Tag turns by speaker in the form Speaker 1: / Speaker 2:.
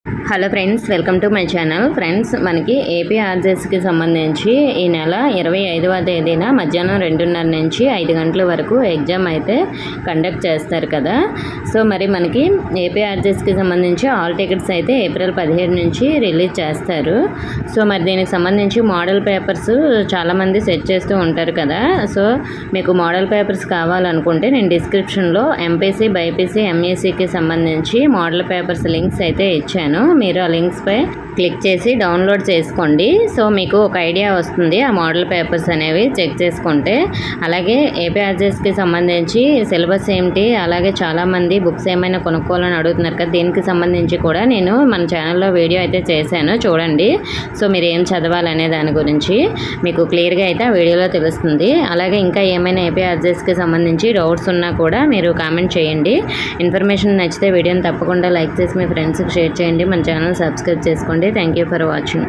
Speaker 1: Hello friends, welcome to my channel. Friends, మనకి AP ఆర్జేఎస్కి సంబంధించి ఈ నెల 25వ తేదీన మధ్యాహ్నం 2:30 నుంచి 5 గంటల వరకు ఎగ్జామ్ అయితే కండక్ట్ చేస్తారు కదా. సో మరి మనకి ఏపీ ఆర్జేఎస్కి సంబంధించి ఆల్ టికెట్స్ అయితే ఏప్రిల్ 17 నుంచి రిలీజ్ చేస్తారు. సో మరి దీనికి సంబంధించి మోడల్ పేపర్స్ చాలామంది సెట్ చేస్తూ ఉంటారు కదా. సో మీకు మోడల్ పేపర్స్ కావాలనుకుంటే నేను డిస్క్రిప్షన్లో ఎంపీసీ, బైపీసీ, ఎంఈసీకి సంబంధించి మోడల్ పేపర్స్ లింక్స్ అయితే ఇచ్చాను. మీరు ఆ లింక్స్పై క్లిక్ చేసి డౌన్లోడ్ చేసుకోండి. సో మీకు ఒక ఐడియా వస్తుంది ఆ మోడల్ పేపర్స్ అనేవి చెక్ చేసుకుంటే. అలాగే ఏపీ ఆర్జేఎస్కి సంబంధించి సిలబస్ ఏంటి, అలాగే చాలామంది బుక్స్ ఏమైనా కొనుక్కోవాలని అడుగుతున్నారు కదా, దీనికి సంబంధించి కూడా నేను మన ఛానల్లో వీడియో అయితే చేశాను, చూడండి. సో మీరు ఏం చదవాలనే దాని గురించి మీకు క్లియర్గా అయితే ఆ వీడియోలో తెలుస్తుంది. అలాగే ఇంకా ఏమైనా ఏపీ ఆర్జేఎస్కి సంబంధించి డౌట్స్ ఉన్నా కూడా మీరు కామెంట్ చేయండి. ఇన్ఫర్మేషన్ నచ్చితే వీడియోని తప్పకుండా లైక్ చేసి మీ ఫ్రెండ్స్కి షేర్ చేయండి. మన ఛానల్ సబ్స్క్రైబ్ చేసుకోండి. Thank you for watching.